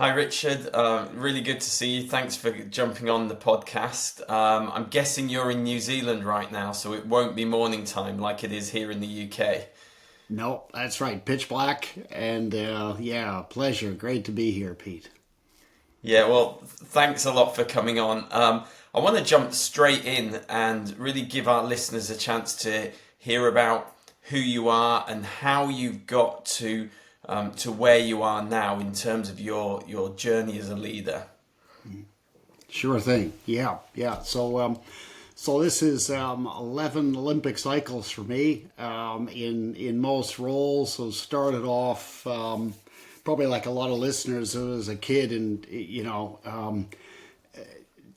Hi, Richard. Really good to see you. Thanks for jumping on the podcast. I'm guessing you're in New Zealand right now, so it won't be morning time like it is here in the UK. No, that's right. Pitch black. And yeah, pleasure. Great to be here, Pete. Yeah, well, thanks a lot for coming on. I want to jump straight in and really give our listeners a chance to hear about who you are and how you've got to where you are now in terms of your journey as a leader. Sure thing. Yeah, yeah. So this is 11 Olympic cycles for me in most roles. So started off probably like a lot of listeners as a kid, and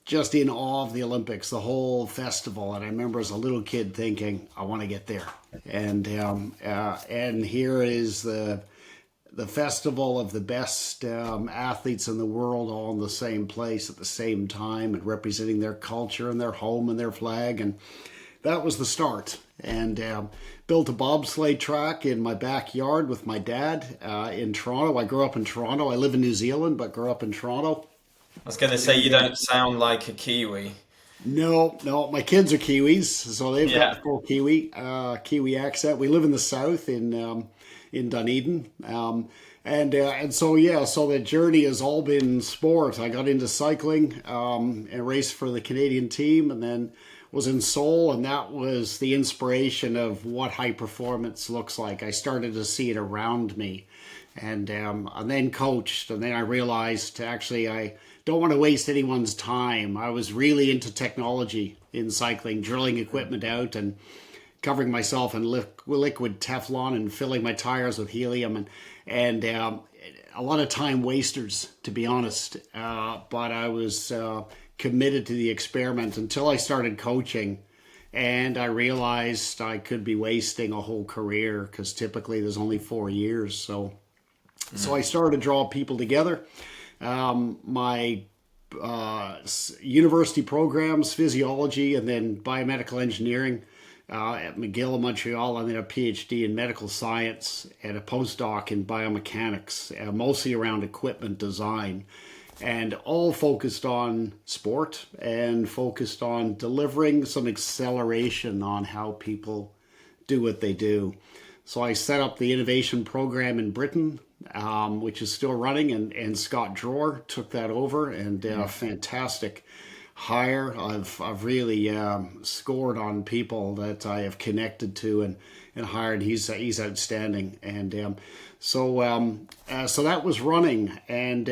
just in awe of the Olympics, the whole festival. And I remember as a little kid thinking, I want to get there. And here is the festival of the best athletes in the world all in the same place at the same time and representing their culture and their home and their flag. And that was the start. And built a bobsleigh track in my backyard with my dad in Toronto. I grew up in Toronto. I live in New Zealand, but grew up in Toronto. I was going to say you And don't sound like a Kiwi. no, no, my kids are Kiwis, so they've got Yeah. the full Kiwi accent. We live in the south in Dunedin, and so yeah, so the journey has all been sport. I got into cycling and raced for the Canadian team, and then was in Seoul, and that was the inspiration of what high performance looks like. I started to see it around me, and then coached, and then I realized actually I don't want to waste anyone's time. I was really into technology in cycling, drilling equipment out and covering myself in liquid Teflon and filling my tires with helium and a lot of time wasters, to be honest. But I was committed to the experiment until I started coaching. And I realized I could be wasting a whole career because typically there's only 4 years. So I started to draw people together. My university programs, physiology, and then biomedical engineering at McGill in Montreal, and then a PhD in medical science and a postdoc in biomechanics, mostly around equipment design, and all focused on sport and focused on delivering some acceleration on how people do what they do. So I set up the innovation program in Britain, which is still running, and Scott Dror took that over, and fantastic hire. I've really scored on people that I have connected to and hired. He's outstanding, and so that was running, and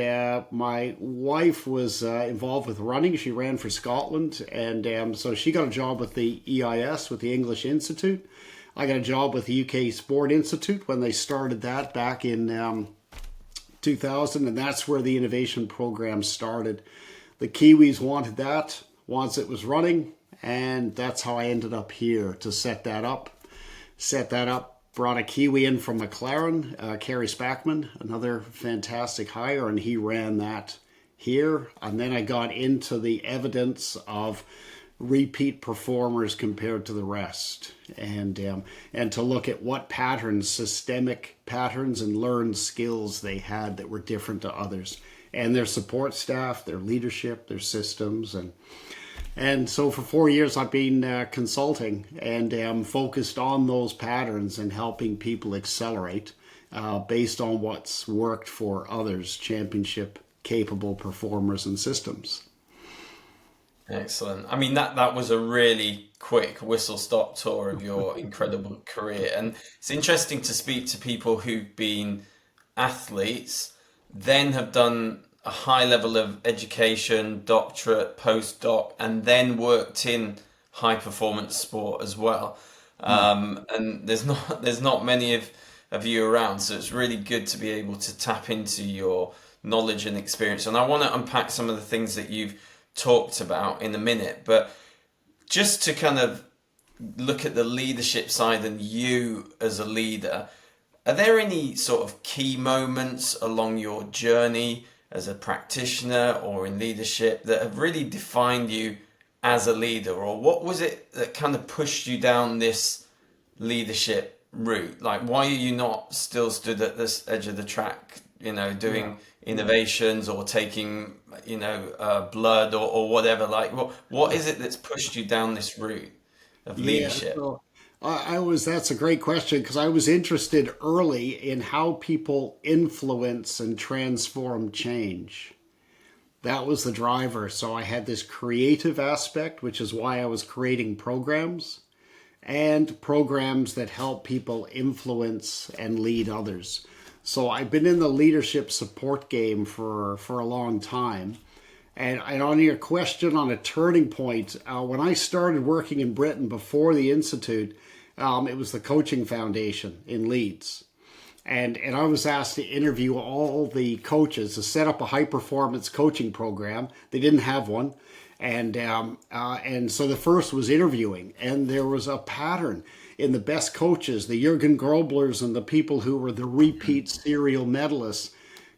my wife was involved with running. She ran for Scotland, and so she got a job with the EIS, with the English Institute. I got a job with the UK Sport Institute when they started that back in 2000, and that's where the innovation program started. The Kiwis wanted that once it was running, and that's how I ended up here to set that up. Brought a Kiwi in from McLaren, Kerry Spackman, another fantastic hire, and he ran that here. And then I got into the evidence of repeat performers compared to the rest, and to look at what patterns, systemic patterns, and learned skills they had that were different to others, and their support staff, their leadership, their systems, and so for 4 years I've been consulting and focused on those patterns and helping people accelerate based on what's worked for others, championship capable performers and systems. Excellent. I mean, that was a really quick whistle stop tour of your incredible career. And it's interesting to speak to people who've been athletes, then have done a high level of education, doctorate, postdoc, and then worked in high performance sport as well. And there's not many of you around, so it's really good to be able to tap into your knowledge and experience. And I want to unpack some of the things that you've talked about in a minute, but just to kind of look at the leadership side and you as a leader, are there any sort of key moments along your journey as a practitioner or in leadership that have really defined you as a leader? Or what was it that kind of pushed you down this leadership route? Like, why are you not still stood at this edge of the track doing Yeah. innovations or taking, blood or whatever. Like, what is it that's pushed you down this route of Yeah, leadership? so that's a great question because I was interested early in how people influence and transform change. That was the driver. So I had this creative aspect, which is why I was creating programs and programs that help people influence and lead others. So I've been in the leadership support game for a long time. And on your question on a turning point, when I started working in Britain before the Institute, it was the Coaching Foundation in Leeds. And I was asked to interview all the coaches to set up a high performance coaching program. They didn't have one. And so the first was interviewing, and there was a pattern in the best coaches, the Jurgen Groblers and the people who were the repeat serial medalists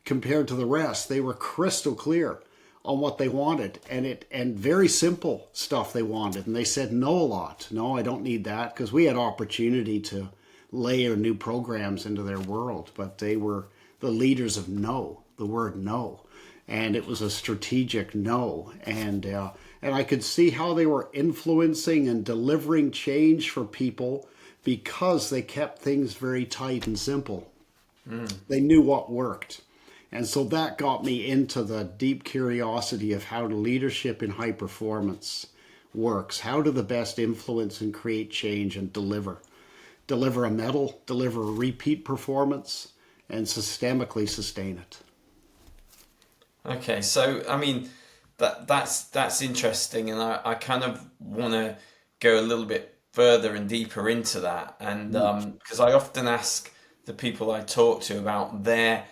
compared to the rest. They were crystal clear on what they wanted, and very simple stuff they wanted. And they said no a lot. No, I don't need that, because we had opportunity to layer new programs into their world, but they were the leaders of no, the word no, and it was a strategic no, and I could see how they were influencing and delivering change for people because they kept things very tight and simple. They knew what worked. And so that got me into the deep curiosity of how leadership in high performance works. How do the best influence and create change and deliver a medal, deliver a repeat performance, and systemically sustain it. Okay, so I mean that's interesting, and I kind of want to go a little bit further and deeper into that, and Mm. because I often ask the people I talk to about their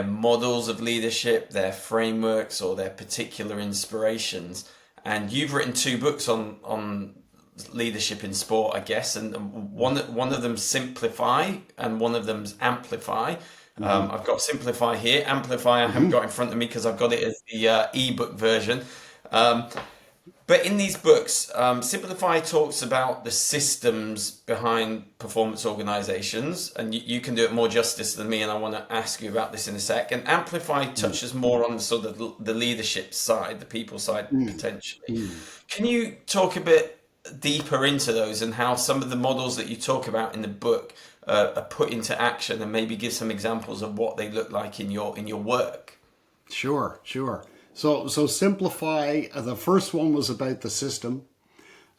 models of leadership, their frameworks, or their particular inspirations. And you've written two books on leadership in sport, I guess, and one of them Simplify, and one of them's Amplify. Mm-hmm. I've got Simplify here. Amplify I haven't Mm-hmm. got in front of me because I've got it as the ebook version. Um, but in these books, Simplify talks about the systems behind performance organizations, and you can do it more justice than me, and I want to ask you about this in a sec. And Amplify touches more on sort of the leadership side, the people side potentially. Mm-hmm. Can you talk a bit deeper into those and how some of the models that you talk about in the book are put into action, and maybe give some examples of what they look like in your work? Sure, sure. So simplify. The first one was about the system,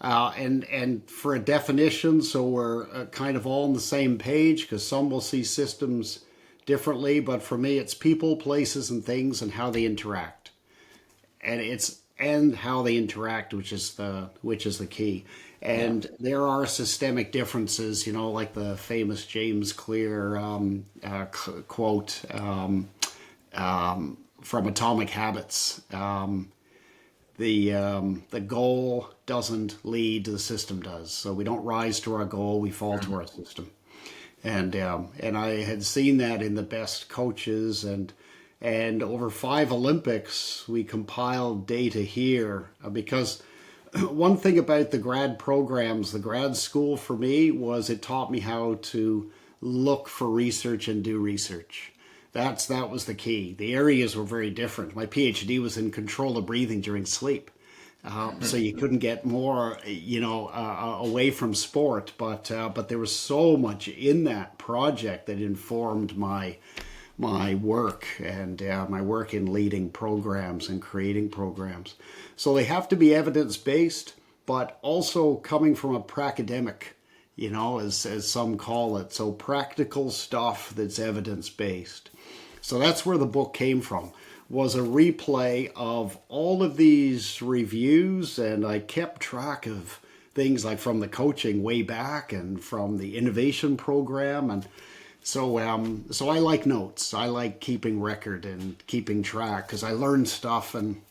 and for a definition, so we're kind of all on the same page because some will see systems differently, but for me, it's people, places, and things, and how they interact, and how they interact, which is the key. Yeah. And there are systemic differences, like the famous James Clear quote. From Atomic Habits. The goal doesn't lead, the system does. So we don't rise to our goal, we fall to our system. And I had seen that in the best coaches, and over 5 Olympics we compiled data here because one thing about the grad programs, the grad school for me was it taught me how to look for research and do research. That was the key. The areas were very different. My PhD was in control of breathing during sleep, so you couldn't get more, away from sport. But there was so much in that project that informed my work and my work in leading programs and creating programs. So they have to be evidence based, but also coming from a pracademic, as some call it. So practical stuff that's evidence based. So that's where the book came from, was a replay of all of these reviews, and I kept track of things like from the coaching way back and from the innovation program, and so I like notes. I like keeping record and keeping track because I learn stuff and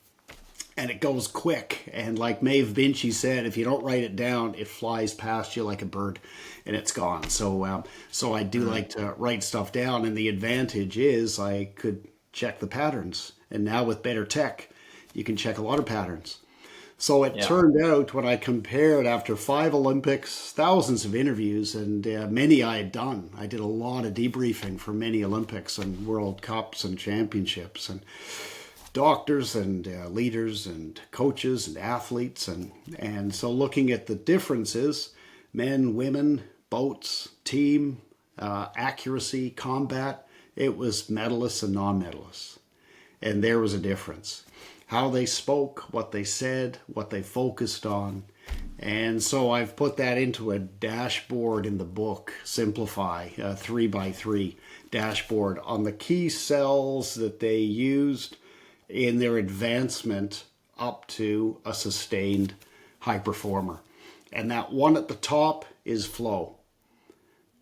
it goes quick. And like Maeve Binchy said, if you don't write it down, it flies past you like a bird, and it's gone. So I do like to write stuff down, and the advantage is I could check the patterns. And now with better tech, you can check a lot of patterns. So it Yeah. turned out when I compared after 5 Olympics, thousands of interviews, and many I had done. I did a lot of debriefing for many Olympics and World Cups and championships, and doctors and leaders and coaches and athletes, and so looking at the differences, men, women, boats, team, accuracy, combat, it was medalists and non-medalists, and there was a difference. How they spoke, what they said, what they focused on. And so I've put that into a dashboard in the book, Simplify, a 3x3 dashboard on the key cells that they used in their advancement up to a sustained high performer. And that one at the top is flow.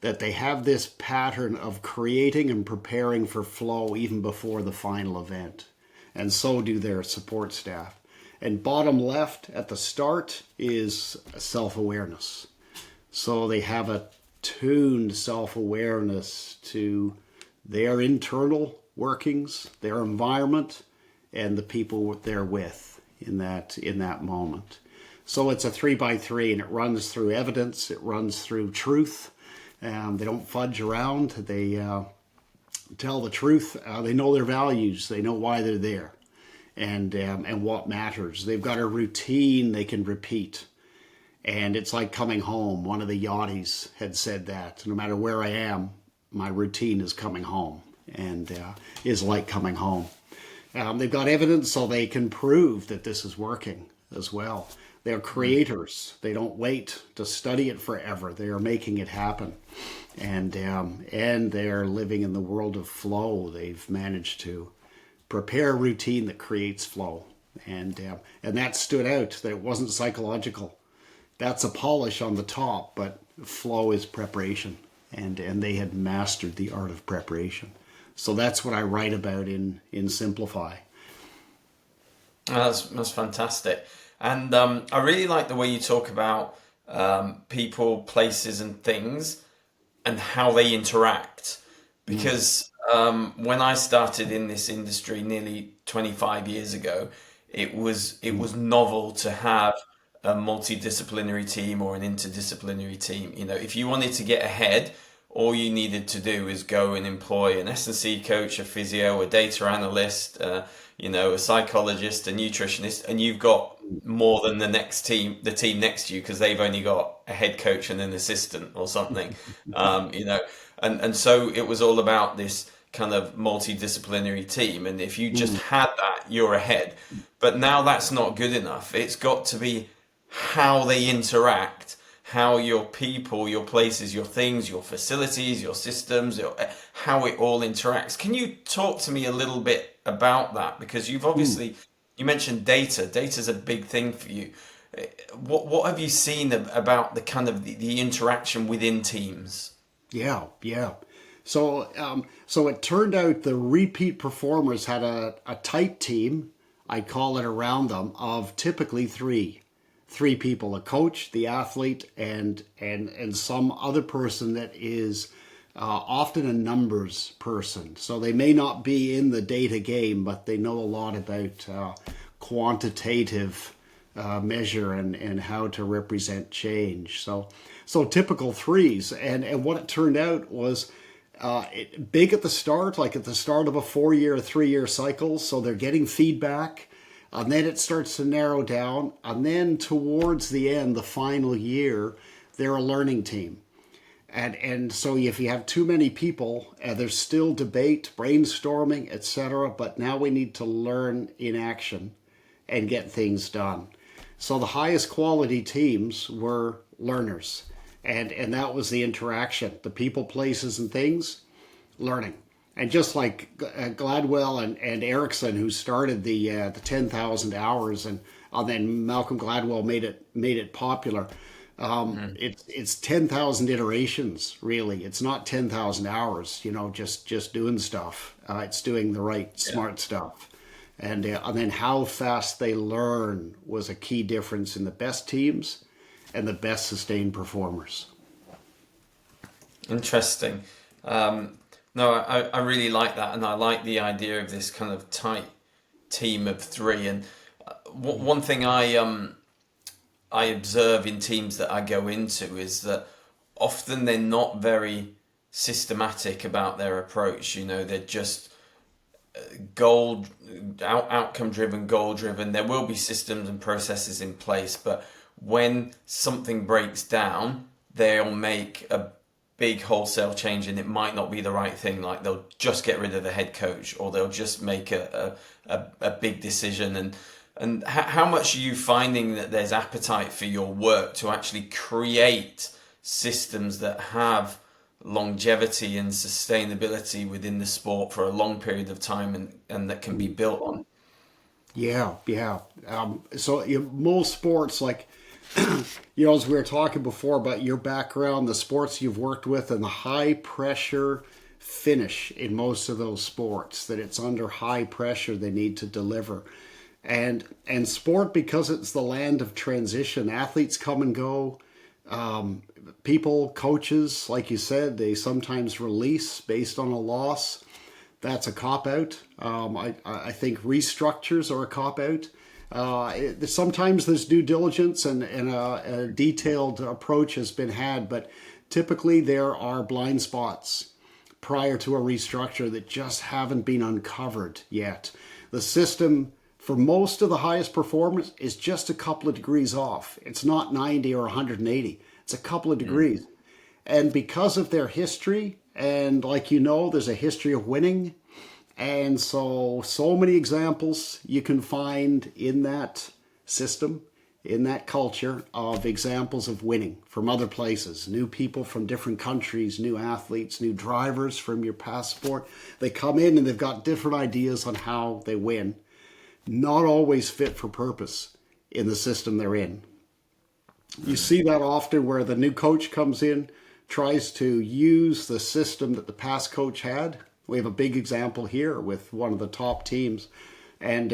That they have this pattern of creating and preparing for flow even before the final event. And so do their support staff. And bottom left at the start is self-awareness. So they have a tuned self-awareness to their internal workings, their environment, and the people they're with in that moment. So it's a 3x3, and it runs through evidence, it runs through truth. They don't fudge around. They tell the truth. They know their values. They know why they're there, and what matters. They've got a routine they can repeat, and it's like coming home. One of the yachties had said that no matter where I am, my routine is coming home, and is like coming home. They've got evidence so they can prove that this is working as well. They're creators. They don't wait to study it forever. They are making it happen. And they're living in the world of flow. They've managed to prepare a routine that creates flow. And that stood out, that it wasn't psychological. That's a polish on the top, but flow is preparation. And they had mastered the art of preparation. So that's what I write about in Simplify. That's fantastic. And I really like the way you talk about people, places, and things and how they interact. Because when I started in this industry nearly 25 years ago, it was novel to have a multidisciplinary team or an interdisciplinary team. You know, if you wanted to get ahead, all you needed to do is go and employ an S&C coach, a physio, a data analyst, a psychologist, a nutritionist, and you've got more than the team next to you, because they've only got a head coach and an assistant or something, and so it was all about this kind of multidisciplinary team. And if you just had that, you're ahead. But now that's not good enough. It's got to be how they interact, how your people, your places, your things, your facilities, your systems, how it all interacts. Can you talk to me a little bit about that? Because you mentioned data. Data's a big thing for you. What have you seen about the kind of the interaction within teams? Yeah, yeah. So it turned out the repeat performers had a tight team, I call it, around them of typically three people: a coach, the athlete, and some other person that is often a numbers person. So they may not be in the data game, but they know a lot about quantitative measure and how to represent change. So typical threes. And what it turned out was big at the start, like at the start of a 4-year, 3-year cycle. So they're getting feedback. And then it starts to narrow down. And then towards the end, the final year, they're a learning team. And so if you have too many people, there's still debate, brainstorming, etc. But now we need to learn in action and get things done. So the highest quality teams were learners. And that was the interaction. The people, places, and things, learning. And just like Gladwell and Erickson, who started the 10,000 hours, and then Malcolm Gladwell made it popular. It's 10,000 iterations, really. It's not 10,000 hours, just doing stuff. It's doing the right smart stuff. And then how fast they learn was a key difference in the best teams and the best sustained performers. Interesting. No, I really like that, and I like the idea of this kind of tight team of three. And one thing I observe in teams that I go into is that often they're not very systematic about their approach. You know, they're just goal outcome driven, goal driven. There will be systems and processes in place, but when something breaks down, they'll make a big wholesale change, and it might not be the right thing. Like they'll just get rid of the head coach, or they'll just make a big decision. And how much are you finding that there's appetite for your work to actually create systems that have longevity and sustainability within the sport for a long period of time, and that can be built on? Yeah, yeah. So most sports, like, as we were talking before about your background, the sports you've worked with, and the high pressure finish in most of those sports, that it's under high pressure they need to deliver. And sport, because it's the land of transition, athletes come and go. People, coaches, like you said, they sometimes release based on a loss. That's a cop out. I think restructures are a cop out. Sometimes there's due diligence and a detailed approach has been had, but typically there are blind spots prior to a restructure that just haven't been uncovered yet. The system for most of the highest performers is just a couple of degrees off. It's not 90 or 180. It's a couple of degrees. And because of their history, and like there's a history of winning. And so many examples you can find in that system, in that culture, of examples of winning from other places. New people from different countries, new athletes, new drivers from your past sport. They come in and they've got different ideas on how they win. Not always fit for purpose in the system they're in. You see that often where the new coach comes in, tries to use the system that the past coach had. We have a big example here with one of the top teams, and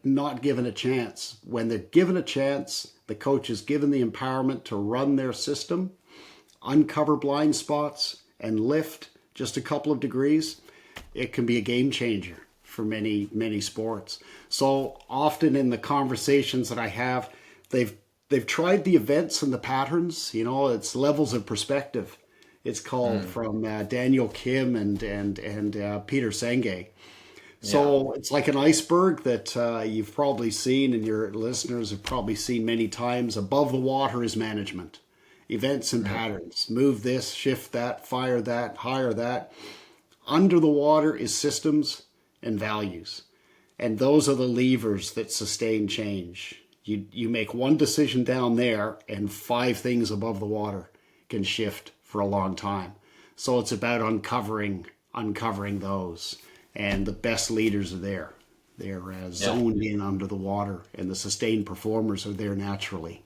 not given a chance. When they're given a chance, the coach is given the empowerment to run their system, uncover blind spots, and lift just a couple of degrees. It can be a game changer for many, many sports. So often in the conversations that I have, they've tried the events and the patterns. It's levels of perspective. It's called from Daniel Kim and Peter Senge. So it's like an iceberg that you've probably seen, and your listeners have probably seen many times. Above the water is management, events and patterns. Move this, shift that, fire that, hire that. Under the water is systems and values. And those are the levers that sustain change. You make one decision down there, and 5 things above the water can shift for a long time. So it's about uncovering those. And the best leaders are there. They're zoned in under the water, and the sustained performers are there naturally.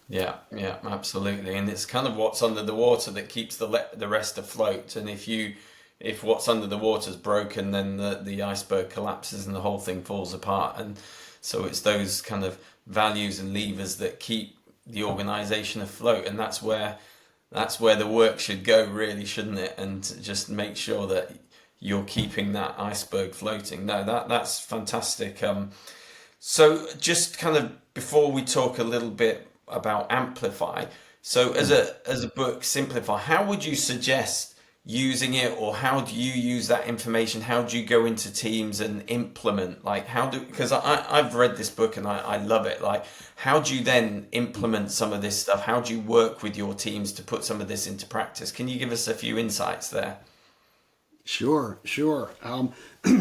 Yeah, absolutely. And it's kind of what's under the water that keeps the rest afloat. And if what's under the water is broken, then the iceberg collapses and the whole thing falls apart. And so it's those kind of values and levers that keep the organization afloat. And that's where the work should go, really, shouldn't it? And just make sure that you're keeping that iceberg floating. No, that's fantastic. So just kind of before we talk a little bit about Amplify, so as a book, Simplify, how would you suggest using it, or how do you use that information? How do you go into teams and implement? Because I've read this book and I love it. Like, how do you then implement some of this stuff? How do you work with your teams to put some of this into practice? Can you give us a few insights there? Sure.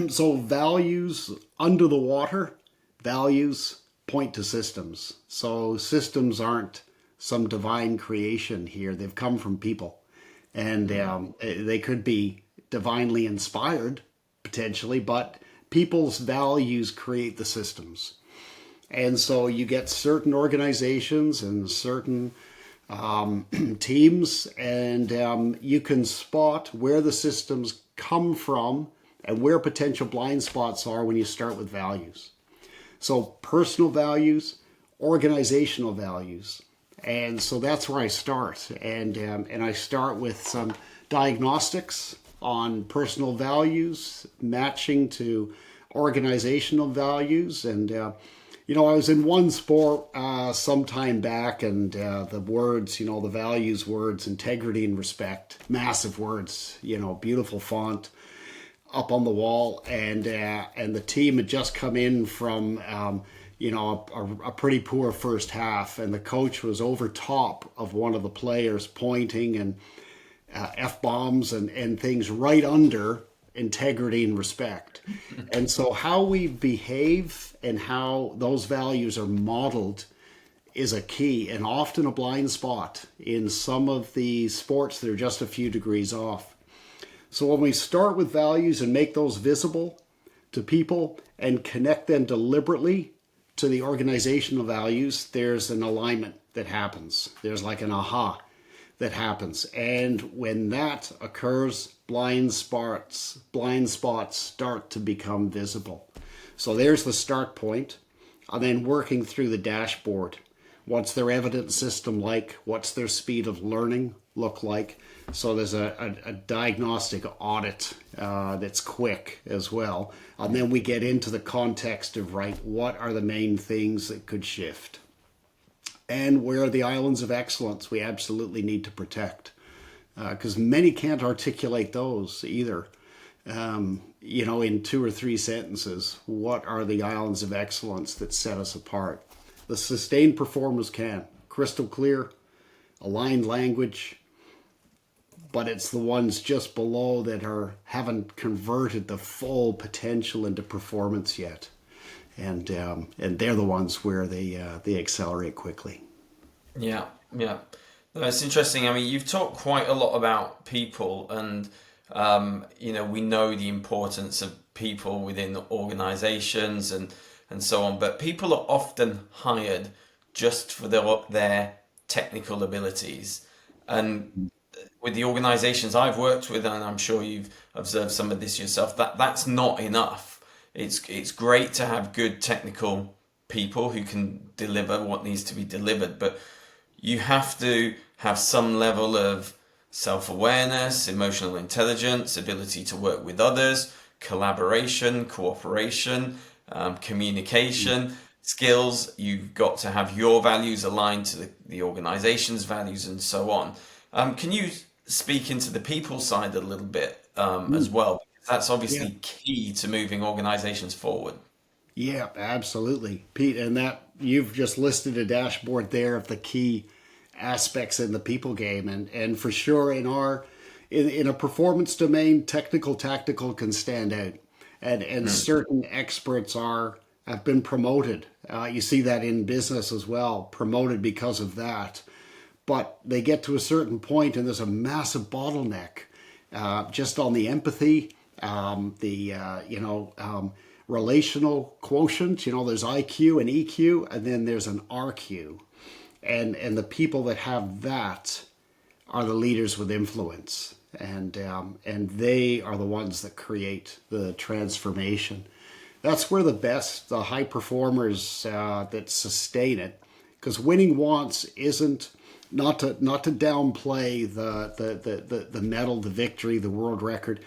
So values under the water, values point to systems. So systems aren't some divine creation here. They've come from people. And they could be divinely inspired, potentially, but people's values create the systems. And so you get certain organizations and certain teams, and you can spot where the systems come from and where potential blind spots are when you start with values. So personal values, organizational values. And so that's where I start. And I start with some diagnostics on personal values, matching to organizational values. And, I was in one sport some time back, and the words, the values words, integrity and respect, massive words, beautiful font up on the wall, and the team had just come in from a pretty poor first half, and the coach was over top of one of the players pointing and f bombs and things right under integrity and respect. And so how we behave and how those values are modeled is a key and often a blind spot in some of the sports that are just a few degrees off. So when we start with values and make those visible to people and connect them deliberately to the organizational values, there's an alignment that happens. There's like an aha that happens. And when that occurs, blind spots start to become visible. So there's the start point. And then working through the dashboard. What's their evidence system like? What's their speed of learning look like? So there's a diagnostic audit that's quick as well. And then we get into the context of, right, what are the main things that could shift? And where are the islands of excellence we absolutely need to protect? Because many can't articulate those either. In 2 or 3 sentences, what are the islands of excellence that set us apart? The sustained performers can. Crystal clear, aligned language, but it's the ones just below that haven't converted the full potential into performance yet. And they're the ones where they accelerate quickly. Yeah, yeah. No, it's interesting. I mean, you've talked quite a lot about people, and we know the importance of people within organizations and so on. But people are often hired just for their technical abilities, and with the organizations I've worked with, and I'm sure you've observed some of this yourself, that's not enough. It's great to have good technical people who can deliver what needs to be delivered, but you have to have some level of self-awareness, emotional intelligence, ability to work with others, collaboration, cooperation, communication skills. You've got to have your values aligned to the organization's values and so on. Can you speak into the people side a little bit as well? Because that's Yeah. obviously key to moving organizations forward. Yeah, absolutely, Pete. And that you've just listed a dashboard there of the key aspects in the people game, and for sure in a performance domain, technical tactical can stand out, and certain experts have been promoted. You see that in business as well, promoted because of that. But they get to a certain point, and there's a massive bottleneck just on the empathy, relational quotient. There's IQ and EQ, and then there's an RQ. And the people that have that are the leaders with influence, and they are the ones that create the transformation. That's where the high performers that sustain it, because winning once isn't not to downplay the medal, the victory, the world record,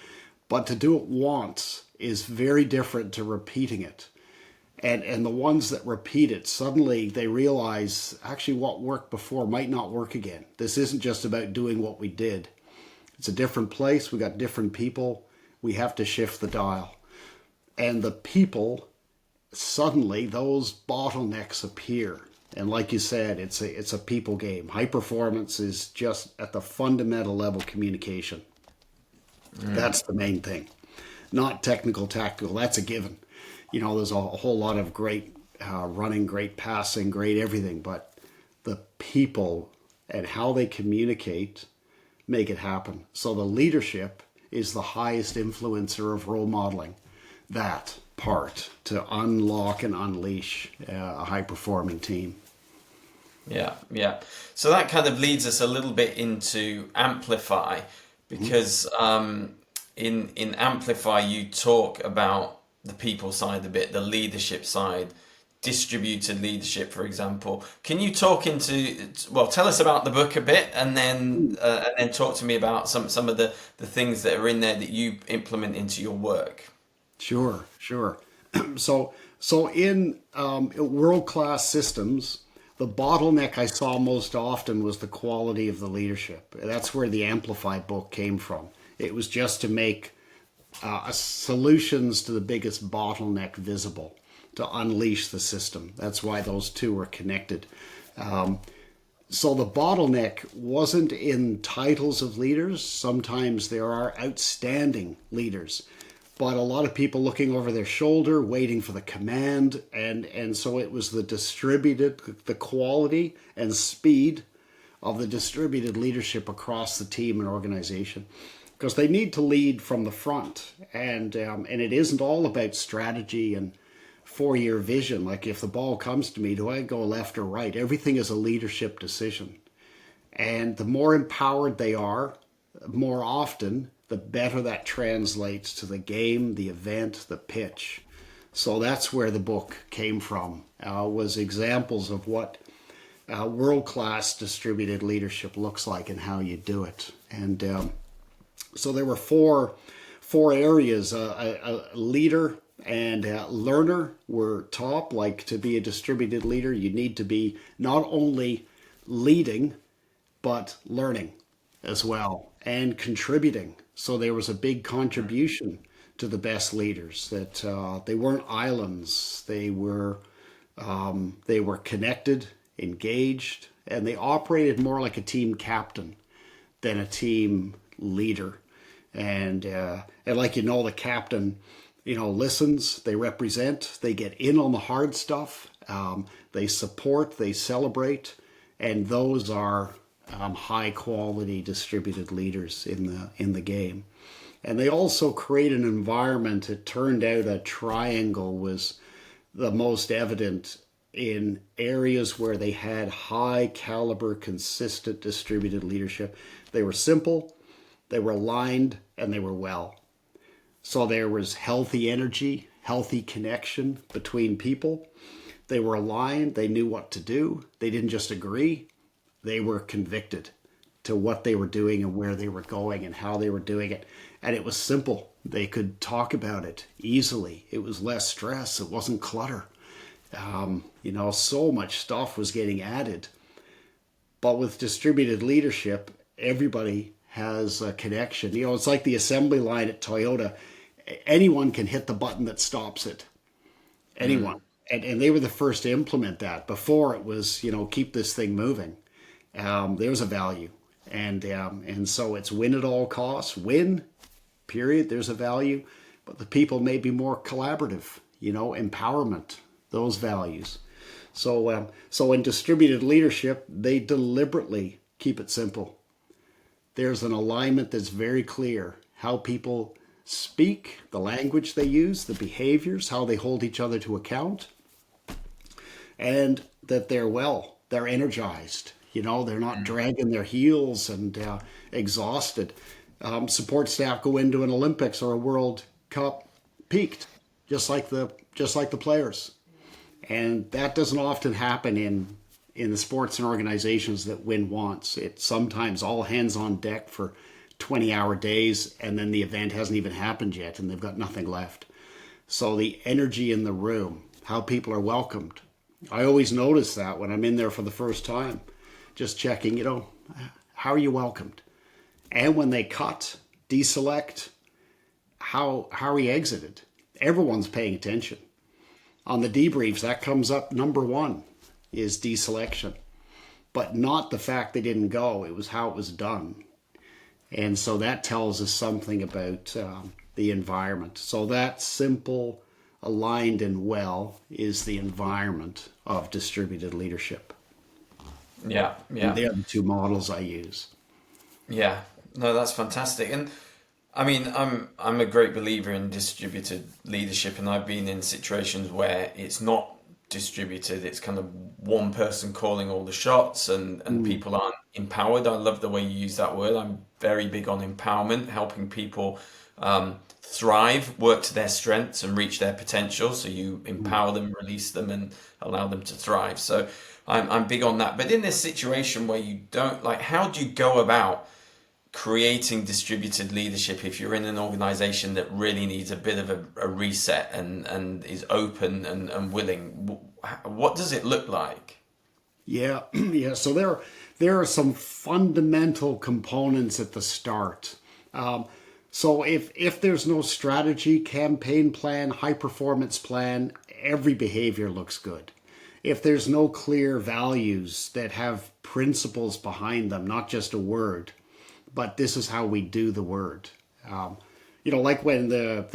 but to do it once is very different to repeating it. And the ones that repeat it, suddenly they realize actually what worked before might not work again. This isn't just about doing what we did. It's a different place. We got different people. We have to shift the dial. And the people, suddenly those bottlenecks appear. And like you said, it's a people game. High performance is just at the fundamental level communication. That's the main thing. Not technical tactical. That's a given. There's a whole lot of great running, great passing, great everything, but the people and how they communicate make it happen. So the leadership is the highest influencer of role modeling. That part to unlock and unleash a high performing team. Yeah, yeah. So that kind of leads us a little bit into Amplify, because in Amplify you talk about the people side a bit, the leadership side, distributed leadership, for example. Can you tell us about the book a bit, and then talk to me about some of the things that are in there that you implement into your work? Sure, sure. So in world class systems, the bottleneck I saw most often was the quality of the leadership. That's where the Amplify book came from. It was just to make solutions to the biggest bottleneck visible, to unleash the system. That's why those two were connected. So the bottleneck wasn't in titles of leaders. Sometimes there are outstanding leaders, but a lot of people looking over their shoulder, waiting for the command, and so it was the quality and speed of the distributed leadership across the team and organization, because they need to lead from the front, and it isn't all about strategy and 4 year vision. Like, if the ball comes to me, do I go left or right? Everything is a leadership decision. And the more empowered they are, more often, the better that translates to the game, the event, the pitch. So that's where the book came from, was examples of what world-class distributed leadership looks like and how you do it. And so there were four areas. A leader and learner were top. Like, to be a distributed leader, you need to be not only leading, but learning as well and contributing. So there was a big contribution to the best leaders, that they weren't islands. They were connected, engaged, and they operated more like a team captain than a team leader. And like, the captain, listens, they represent, they get in on the hard stuff, they support, they celebrate, and those are high quality distributed leaders in the game. And they also create an environment. It turned out a triangle was the most evident in areas where they had high caliber, consistent distributed leadership. They were simple, they were aligned, and they were well. So there was healthy energy, healthy connection between people. They were aligned, they knew what to do. They didn't just agree, they were convicted to what they were doing and where they were going and how they were doing it. And it was simple. They could talk about it easily. It was less stress. It wasn't clutter. So much stuff was getting added. But with distributed leadership, everybody has a connection. It's like the assembly line at Toyota. Anyone can hit the button that stops it. Anyone. And they were the first to implement that. Before, it was, keep this thing moving. There's a value. And so it's win at all costs. Win, period. There's a value. But the people may be more collaborative, empowerment, those values. So in distributed leadership, they deliberately keep it simple. There's an alignment that's very clear. How people speak, the language they use, the behaviors, how they hold each other to account, and that they're energized. They're not dragging their heels and exhausted. Support staff go into an Olympics or a World Cup peaked, just like the players, and that doesn't often happen in the sports and organizations that win once. It's sometimes all hands on deck for 20-hour days, and then the event hasn't even happened yet, and they've got nothing left. So the energy in the room, how people are welcomed. I always notice that when I'm in there for the first time, just checking, how are you welcomed? And when they cut, deselect, how are we exited? Everyone's paying attention. On the debriefs, that comes up number one, is deselection. But not the fact they didn't go, it was how it was done. And so that tells us something about the environment. So that simple, aligned, and well is the environment of distributed leadership. Yeah, yeah. And they're the two models I use. Yeah, no, that's fantastic. And I mean, I'm a great believer in distributed leadership, and I've been in situations where it's not distributed. It's kind of one person calling all the shots, and people aren't empowered. I love the way you use that word. I'm very big on empowerment, helping people thrive, work to their strengths, and reach their potential. So you empower them, release them, and allow them to thrive. So I'm big on that. But in this situation where you don't, like, how do you go about creating distributed leadership if you're in an organization that really needs a bit of a reset and is open and willing? What does it look like? Yeah, yeah. So there are some fundamental components at the start. So if there's no strategy, campaign plan, high performance plan, every behavior looks good. If there's no clear values that have principles behind them, not just a word, but this is how we do the word. Um, like when the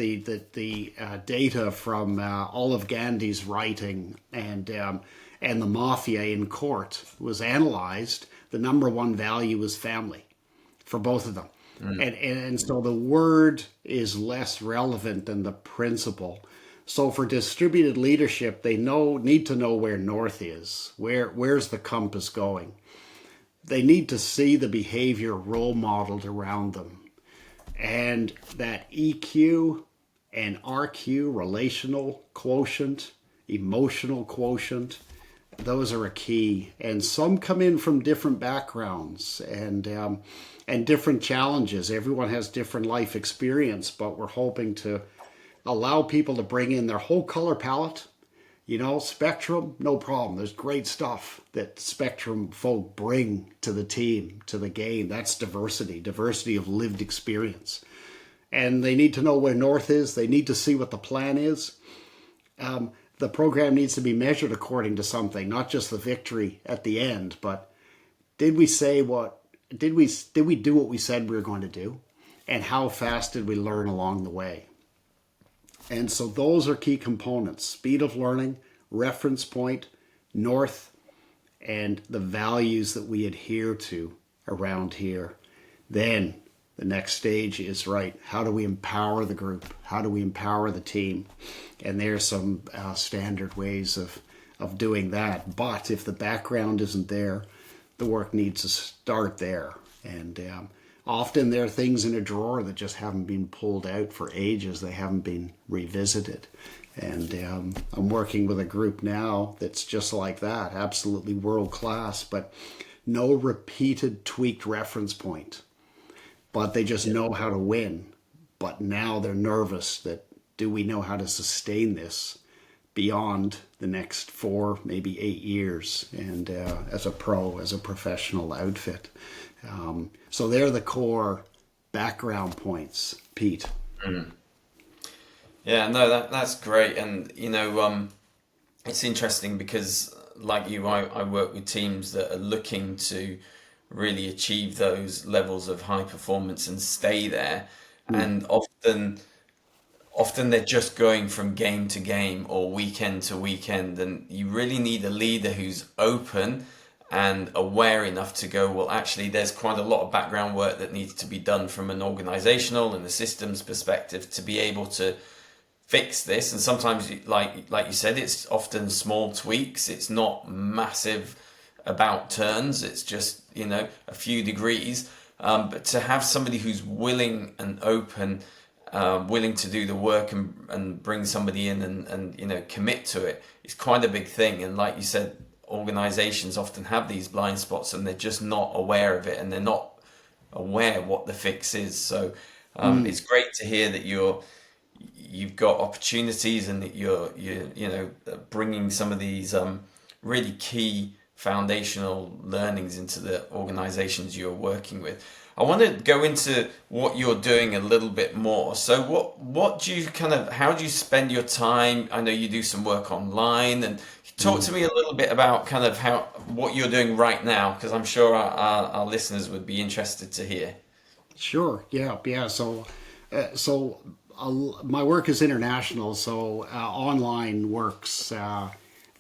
data from Olive Gandhi's writing and the mafia in court was analyzed, the number one value was family for both of them. And so the word is less relevant than the principle. So for distributed leadership, they need to know where north is. Where's the compass going? They need to see the behavior role modeled around them. And that EQ and RQ, relational quotient, emotional quotient, those are a key. And some come in from different backgrounds and different challenges. Everyone has different life experience, but we're hoping to allow people to bring in their whole color palette. Spectrum, no problem. There's great stuff that spectrum folk bring to the team, to the game. That's diversity of lived experience. And they need to know where north is. They need to see what the plan is. The program needs to be measured according to something, not just the victory at the end, but did we do what we said we were going to do? And how fast did we learn along the way? And so those are key components: speed of learning, reference point, north, and the values that we adhere to around here. Then the next stage is, right, how do we empower the group? How do we empower the team? And there's some standard ways of doing that. But if the background isn't there, the work needs to start there. And often there are things in a drawer that just haven't been pulled out for ages. They haven't been revisited. And I'm working with a group now that's just like that, absolutely world class, but no repeated tweaked reference point. But they just know how to win. But now they're nervous that, do we know how to sustain this beyond the next 4, maybe 8 years, and as a professional outfit. So they're the core background points, Pete. Mm. Yeah, no, that's great. And, it's interesting because, like you, I work with teams that are looking to really achieve those levels of high performance and stay there. And often they're just going from game to game or weekend to weekend, and you really need a leader who's open and aware enough to go, well, actually, there's quite a lot of background work that needs to be done from an organizational and a systems perspective to be able to fix this. And sometimes, like you said, it's often small tweaks. It's not massive about turns. It's just, a few degrees. But to have somebody who's willing and open, willing to do the work and bring somebody in and commit to it, is quite a big thing. And like you said, organizations often have these blind spots and they're just not aware of it, and they're not aware what the fix is. So it's great to hear that you've got opportunities and that you're bringing some of these really key foundational learnings into the organizations you're working with. I want to go into what you're doing a little bit more. So what do you how do you spend your time? I know you do some work online, and talk to me a little bit about what you're doing right now, because I'm sure our listeners would be interested to hear. Sure. Yeah. My work is international, so online works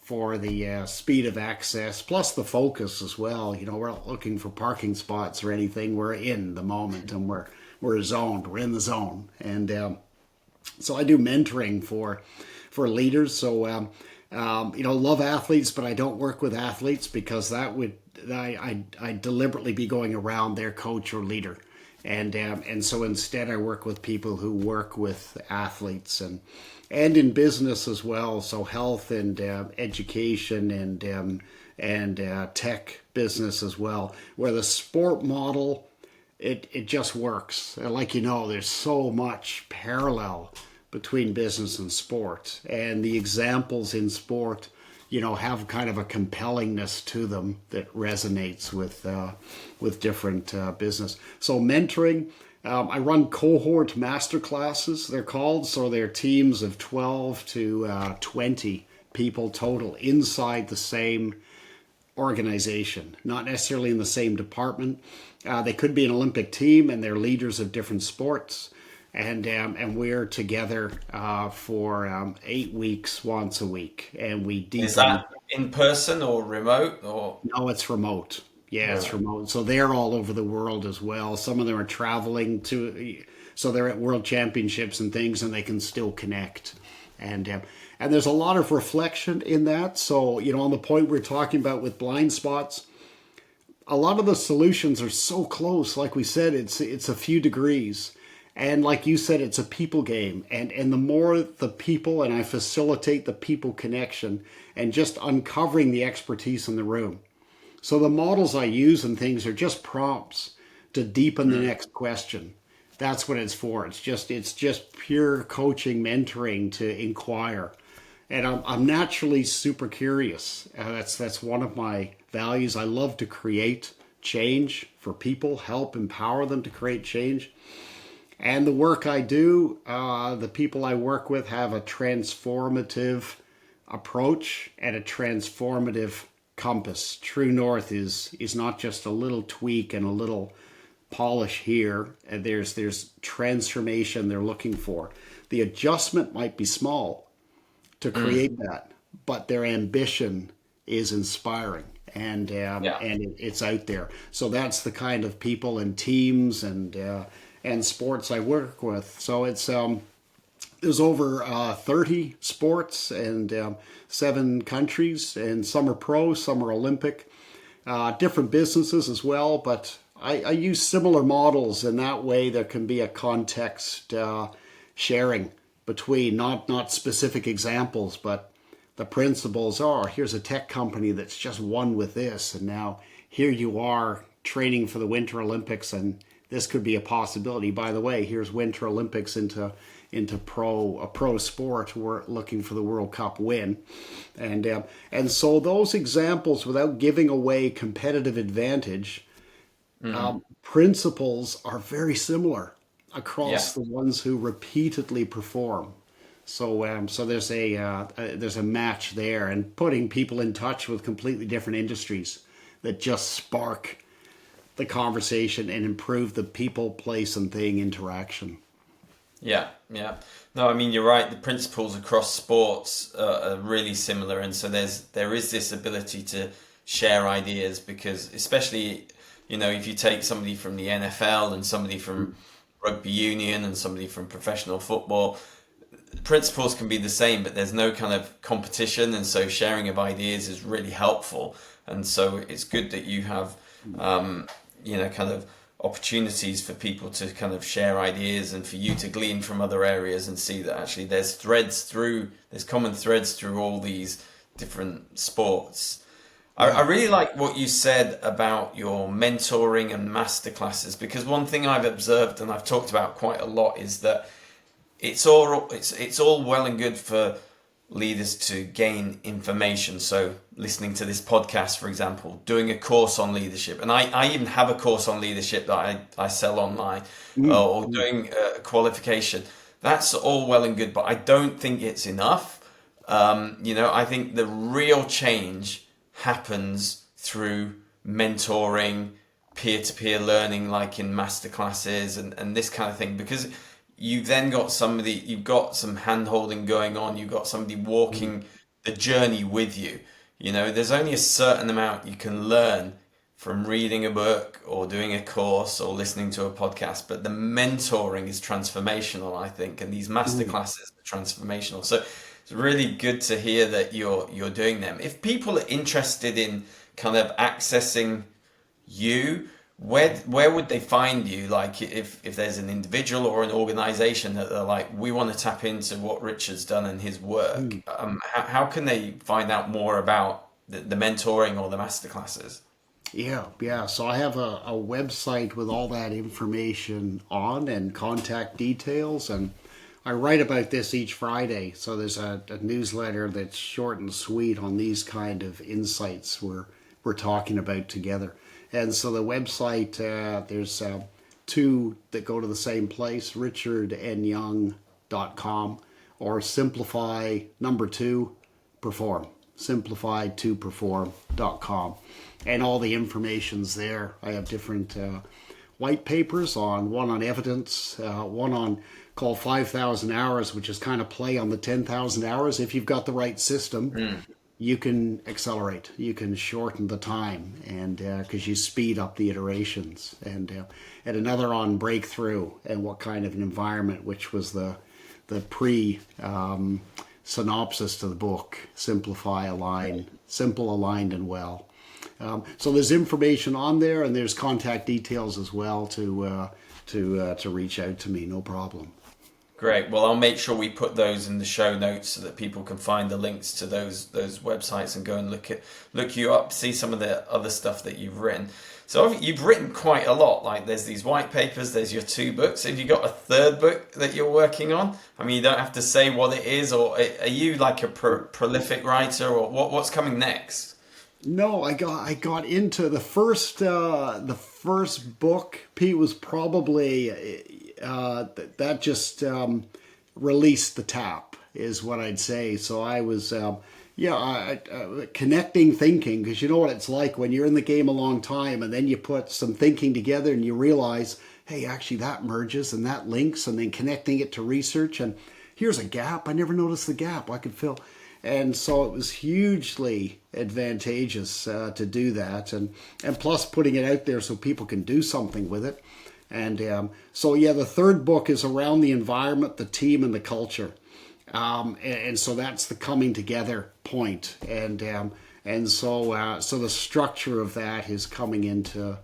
for the speed of access, plus the focus as well. We're not looking for parking spots or anything. We're in the moment, and we're zoned. We're in the zone, and so I do mentoring for leaders. So love athletes, but I don't work with athletes because I deliberately be going around their coach or leader. And so instead I work with people who work with athletes and in business as well. So health and education and tech business as well, where the sport model it just works. And like you know, there's so much parallel between business and sport, and the examples in sport, have kind of a compellingness to them that resonates with different business. So mentoring. I run cohort master classes, they're called. So they're teams of 12 to 20 people total inside the same organization, not necessarily in the same department. They could be an Olympic team and they're leaders of different sports. And we're together for 8 weeks once a week. And we Is deepen. that in person or remote or No, it's remote. Yeah, it's remote? remote. So they're all over the world as well. Some of them are traveling so they're at world championships and things, and they can still connect. And there's a lot of reflection in that. So on the point we're talking about with blind spots, a lot of the solutions are so close. Like we said, it's a few degrees. And like you said, it's a people game. And the more the people, and I facilitate the people connection and just uncovering the expertise in the room. So the models I use and things are just prompts to deepen the next question. That's what it's for. It's just pure coaching, mentoring to inquire. And I'm naturally super curious. That's one of my values. I love to create change for people, help empower them to create change. And the work I do, the people I work with have a transformative approach and a transformative compass. True North is not just a little tweak and a little polish here. And there's transformation they're looking for. The adjustment might be small to create that, but their ambition is inspiring. Yeah. And it's out there. So that's the kind of people and teams and sports I work with. So it's there's over 30 sports and 7 countries, and some are pro, some are Olympic, different businesses as well. But I use similar models, and that way there can be a context sharing between not specific examples, but the principles. Oh, here's a tech company that's just won with this, and now here you are training for the Winter Olympics, and this could be a possibility. By the way, here's Winter Olympics into a pro sport. We're looking for the World Cup win, and so those examples, without giving away competitive advantage, principles are very similar Yeah. across the ones who repeatedly perform. So there's a match there, and putting people in touch with completely different industries that just spark the conversation and improve the people, place, and thing interaction. Yeah, yeah. No, I mean you're right. The principles across sports are really similar, and so there is this ability to share ideas because, especially, if you take somebody from the NFL and somebody from rugby union and somebody from professional football, principles can be the same, but there's no kind of competition, and so sharing of ideas is really helpful. And so it's good that you have, kind of opportunities for people to kind of share ideas and for you to glean from other areas and see that actually there's common threads through all these different sports. I Yeah. really like what you said about your mentoring and masterclasses because one thing I've observed and I've talked about quite a lot is that it's all well and good for leaders to gain information. So listening to this podcast, for example, doing a course on leadership, and I even have a course on leadership that I sell online, or doing a qualification. That's all well and good, but I don't think it's enough. I think the real change happens through mentoring, peer-to-peer learning, like in masterclasses and this kind of thing, because you've got some hand holding going on, you've got somebody walking the journey with you. There's only a certain amount you can learn from reading a book or doing a course or listening to a podcast, but the mentoring is transformational, I think, and these master classes are transformational. So it's really good to hear that you're doing them. If people are interested in kind of accessing you, where would they find you? Like if there's an individual or an organization that they're like, we want to tap into what Richard's done and his work, how can they find out more about the mentoring or the masterclasses? Yeah. So I have a website with all that information on and contact details, and I write about this each Friday. So there's a newsletter that's short and sweet on these kind of insights we're talking about together. And so the website, there's two that go to the same place, richardnyoung.com or simplify number two perform, simplify2perform.com, and all the information's there. I have different white papers on one on evidence, one on called 5,000 hours, which is kind of play on the 10,000 hours. If you've got the right system, you can accelerate, you can shorten the time, and because you speed up the iterations, and another on breakthrough and what kind of an environment, which was the pre synopsis to the book, simplify, align, simple, aligned, and well. So there's information on there, and there's contact details as well to reach out to me. No problem. Great. Well, I'll make sure we put those in the show notes so that people can find the links to those websites and go and look you up, see some of the other stuff that you've written. So you've written quite a lot. Like there's these white papers, there's your two books. Have you got a third book that you're working on? I mean, you don't have to say what it is, or are you like a prolific writer, or what's coming next? No, I got into the first book. Pete was probably that just released the tap, is what I'd say. So I was connecting thinking, because you know what it's like when you're in the game a long time and then you put some thinking together and you realize, hey, actually that merges and that links, and then connecting it to research, and here's a gap. I never noticed the gap I could fill. And so it was hugely advantageous to do that, and plus putting it out there so people can do something with it. And so yeah, the third book is around the environment, the team, and the culture. And so that's the coming together point. And so the structure of that is coming into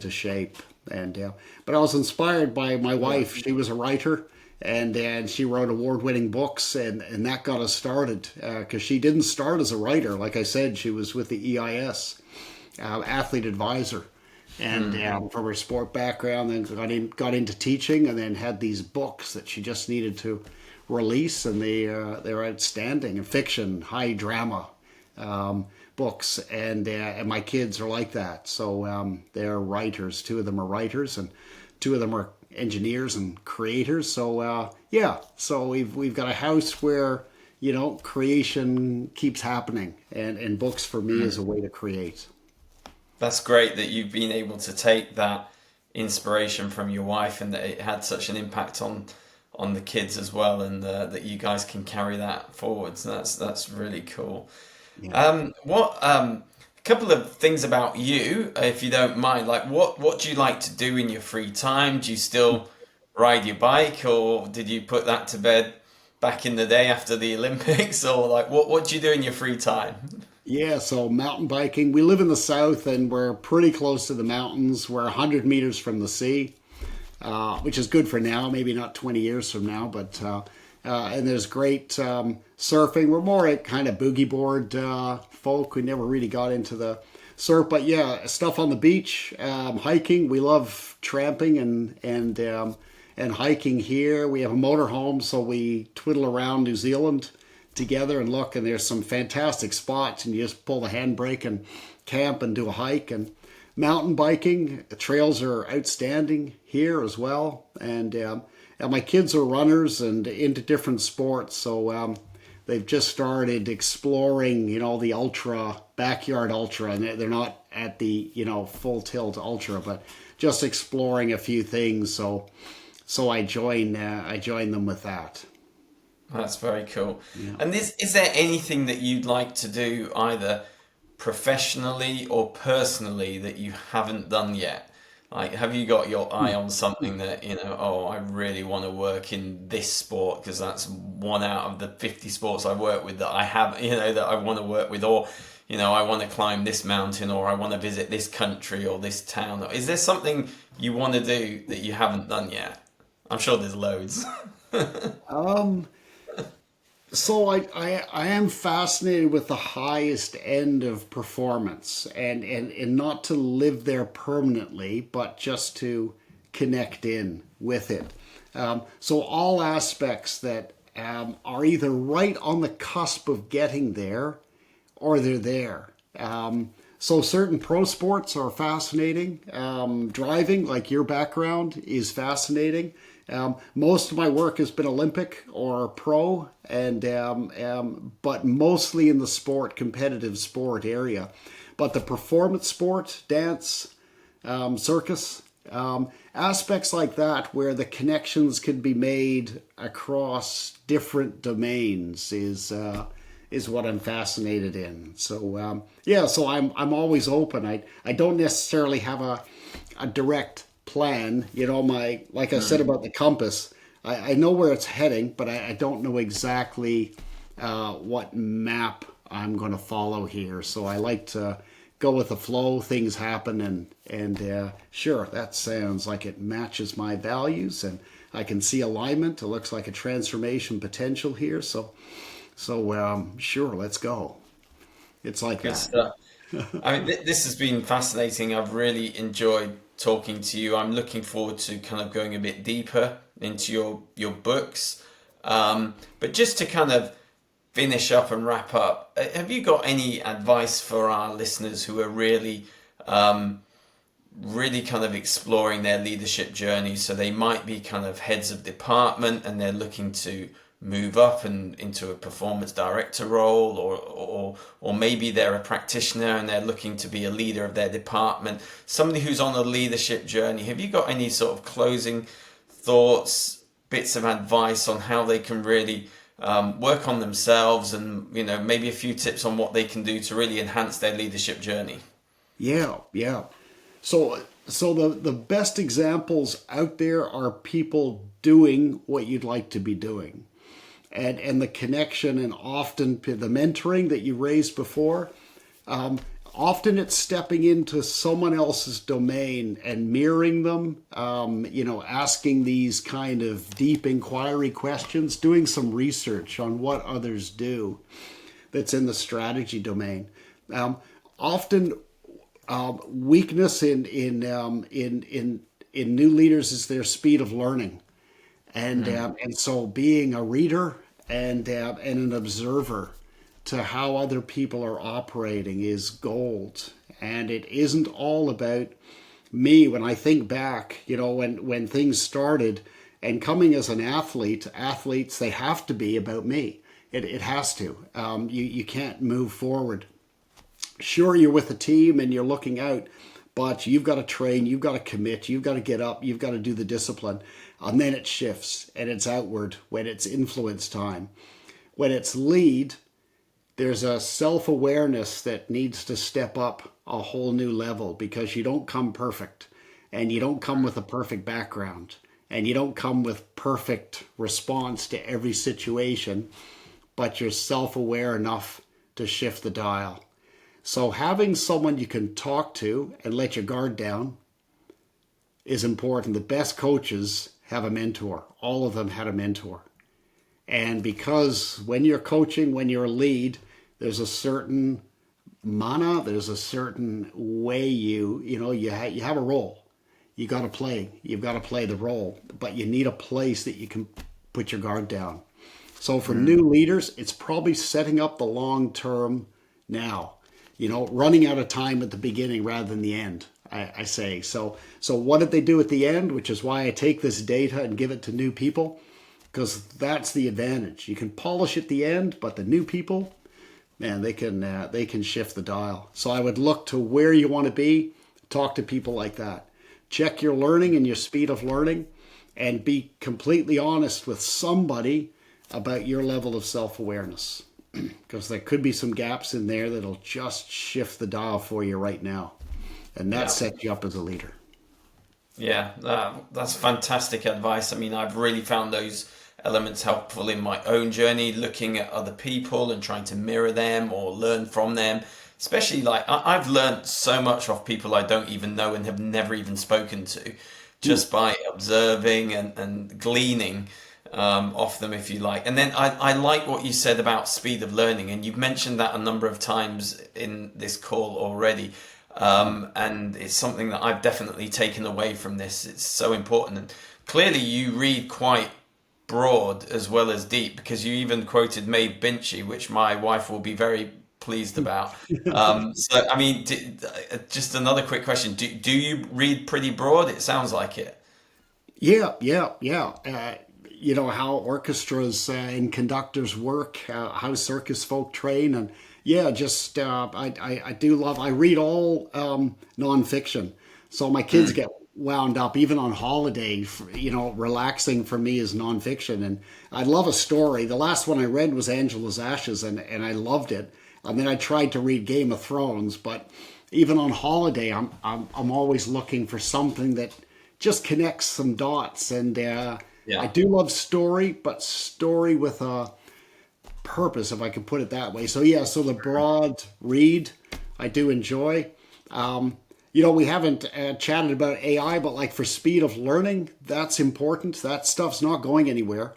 shape. And but I was inspired by my wife. She was a writer, and she wrote award-winning books, and that got us started, because she didn't start as a writer. Like I said, she was with the EIS, athlete advisor, and from her sport background, then got into teaching, and then had these books that she just needed to release, and they're outstanding, and fiction, high drama books, and my kids are like that. So they're writers. Two of them are writers, and two of them are engineers and creators. So so we've got a house where creation keeps happening, and books for me is a way to create. That's great that you've been able to take that inspiration from your wife and that it had such an impact on the kids as well, and that you guys can carry that forward. So that's really cool. Yeah. What a couple of things about you, if you don't mind. Like, what do you like to do in your free time? Do you still ride your bike, or did you put that to bed back in the day after the Olympics, or like what do you do in your free time? Yeah, so mountain biking. We live in the south, and we're pretty close to the mountains. We're 100 meters from the sea, which is good for now, maybe not 20 years from now, but and there's great surfing. We're more a kind of boogie board folk. We never really got into the surf, but yeah, stuff on the beach, hiking. We love tramping and hiking here. We have a motorhome, so we twiddle around New Zealand together and look, and there's some fantastic spots, and you just pull the handbrake and camp and do a hike. And mountain biking, the trails are outstanding here as well. And my kids are runners and into different sports, so they've just started exploring, the ultra, backyard ultra, and they're not at the, full tilt ultra, but just exploring a few things. So I join them with that. That's very cool. Yeah. And is there anything that you'd like to do either professionally or personally that you haven't done yet? Like, have you got your eye on something that, oh, I really want to work in this sport because that's one out of the 50 sports I work with that I have, that I want to work with, or, I want to climb this mountain, or I want to visit this country or this town. Is there something you want to do that you haven't done yet? I'm sure there's loads. Um, So I am fascinated with the highest end of performance, and not to live there permanently, but just to connect in with it. So all aspects that are either right on the cusp of getting there or they're there. So certain pro sports are fascinating. Driving, like your background, is fascinating. Most of my work has been Olympic or pro, and but mostly in the competitive sport area. But the performance sport, dance, circus, aspects like that, where the connections can be made across different domains, is what I'm fascinated in. So yeah, so I'm always open. I don't necessarily have a direct plan. You know, my like I said about the compass, I know where it's heading, but I don't know exactly what map I'm going to follow here. So I like to go with the flow. Things happen, and sure, that sounds like it matches my values, and I can see alignment. It looks like a transformation potential here. So sure, let's go. It's like Good that. stuff. I mean, this has been fascinating. I've really enjoyed talking to you. I'm looking forward to kind of going a bit deeper into your books. But just to kind of finish up and wrap up, have you got any advice for our listeners who are really kind of exploring their leadership journey? So they might be kind of heads of department and they're looking to move up and into a performance director role, or maybe they're a practitioner and they're looking to be a leader of their department. Somebody who's on a leadership journey. Have you got any sort of closing thoughts, bits of advice on how they can really work on themselves, and maybe a few tips on what they can do to really enhance their leadership journey? Yeah, yeah. So the best examples out there are people doing what you'd like to be doing. And the connection, and often the mentoring that you raised before, often it's stepping into someone else's domain and mirroring them, asking these kind of deep inquiry questions, doing some research on what others do that's in the strategy domain. Often weakness in new leaders is their speed of learning, and so being a reader and an observer to how other people are operating is gold. And it isn't all about me. When I think back, when things started, and coming as an athlete, athletes, they have to be about me. It has to. You can't move forward. Sure, you're with a team and you're looking out, but you've got to train, you've got to commit, you've got to get up, you've got to do the discipline. And then it shifts and it's outward when it's influence time. When it's lead, there's a self-awareness that needs to step up a whole new level, because you don't come perfect, and you don't come with a perfect background, and you don't come with perfect response to every situation, but you're self-aware enough to shift the dial. So having someone you can talk to and let your guard down is important. The best coaches have a mentor. All of them had a mentor. And because when you're coaching, when you're a lead, there's a certain mana, there's a certain way you have a role. You got to play. You've got to play the role, but you need a place that you can put your guard down. So for new leaders, it's probably setting up the long term now. Running out of time at the beginning rather than the end. I say so. So what did they do at the end? Which is why I take this data and give it to new people, because that's the advantage. You can polish at the end, but the new people, man, they can shift the dial. So I would look to where you want to be. Talk to people like that. Check your learning and your speed of learning, and be completely honest with somebody about your level of self-awareness, because there could be some gaps in there that'll just shift the dial for you right now, and that Yeah. sets you up as a leader. Yeah, that's fantastic advice. I mean, I've really found those elements helpful in my own journey, looking at other people and trying to mirror them or learn from them. Especially like I've learned so much off people I don't even know and have never even spoken to, Hmm. just by observing and gleaning. off them if you like. And then I like what you said about speed of learning, and you've mentioned that a number of times in this call already. And it's something that I've definitely taken away from this. It's so important. And clearly, you read quite broad as well as deep, because you even quoted Maeve Binchy, which my wife will be very pleased about. So, I mean, just another quick question. Do you read pretty broad? It sounds like it. Yeah, yeah, yeah. You know how orchestras and conductors work, how circus folk train, and yeah, just I do love. I read all nonfiction, so my kids get wound up even on holiday. You know, relaxing for me is nonfiction, and I love a story. The last one I read was Angela's Ashes, and I loved it. I mean, I tried to read Game of Thrones, but even on holiday, I'm always looking for something that just connects some dots. And I Yeah. do love story, but story with a purpose, if I could put it that way. So yeah, so the broad read I do enjoy. You know, we haven't chatted about AI, but like for speed of learning, that's important. That stuff's not going anywhere,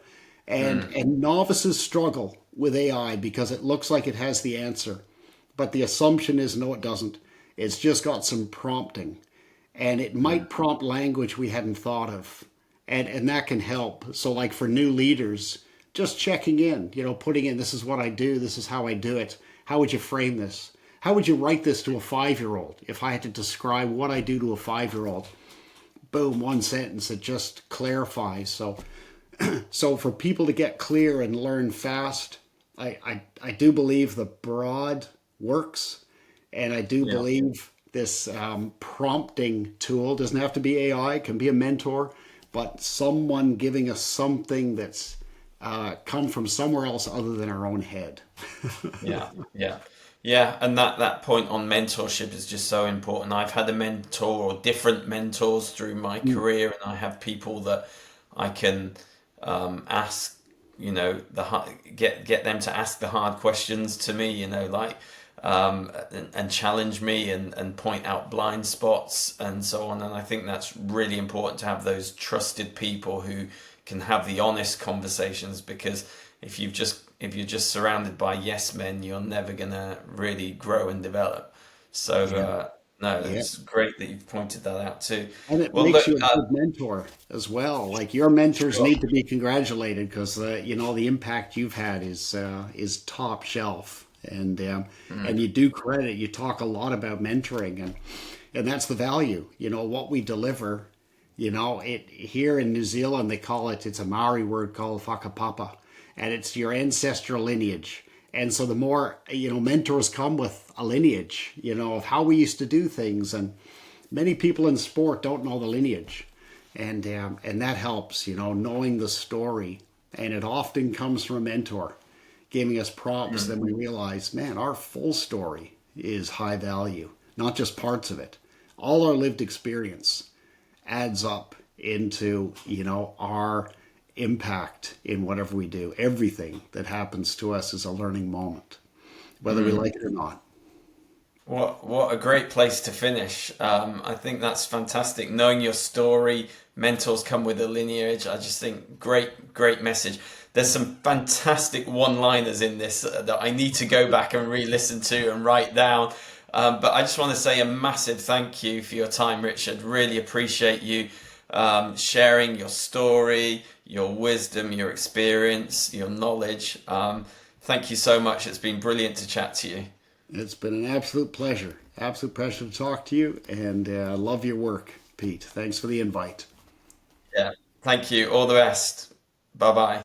and novices struggle with AI because it looks like it has the answer, but the assumption is no, it doesn't. It's just got some prompting, and it might prompt language we hadn't thought of, and that can help. So like for new leaders, just checking in, you know, putting in, this is what I do, this is how I do it, how would you frame this, how would you write this to a 5-year-old? If I had to describe what I do to a 5-year-old, boom, one sentence, it just clarifies. So for people to get clear and learn fast, I do believe the broad works, and I do Yeah. believe this prompting tool doesn't have to be AI, it can be a mentor, but someone giving us something that's come from somewhere else other than our own head. Yeah, yeah, yeah, and that point on mentorship is just so important. I've had a mentor or different mentors through my Mm, career, and I have people that I can ask, get them to ask the hard questions to me, like and challenge me and point out blind spots and so on. And I think that's really important to have those trusted people who can have the honest conversations, because if you're just surrounded by yes men, you're never gonna really grow and develop. So yeah, no, yeah. it's great that you've pointed that out too. And it Well, makes look, you a good mentor as well. Like your mentors sure. need to be congratulated because you know the impact you've had is top shelf. And you do credit. You talk a lot about mentoring, and that's the value. You know what we deliver. You know it here in New Zealand they call it. It's a Maori word called whakapapa, and it's your ancestral lineage. And so the more mentors come with a lineage. You know of how we used to do things, and many people in sport don't know the lineage, and that helps. Knowing the story, and it often comes from a mentor, giving us prompts. Then we realize, man, our full story is high value, not just parts of it. All our lived experience adds up into our impact in whatever we do. Everything that happens to us is a learning moment, whether we like it or not. What a great place to finish. I think that's fantastic. Knowing your story, mentors come with a lineage. I just think great message. There's some fantastic one-liners in this that I need to go back and re-listen to and write down. But I just want to say a massive thank you for your time, Richard. Really appreciate you sharing your story, your wisdom, your experience, your knowledge. Thank you so much. It's been brilliant to chat to you. It's been an absolute pleasure. Absolute pleasure to talk to you, and I love your work, Pete. Thanks for the invite. Yeah. Thank you. All the best. Bye bye.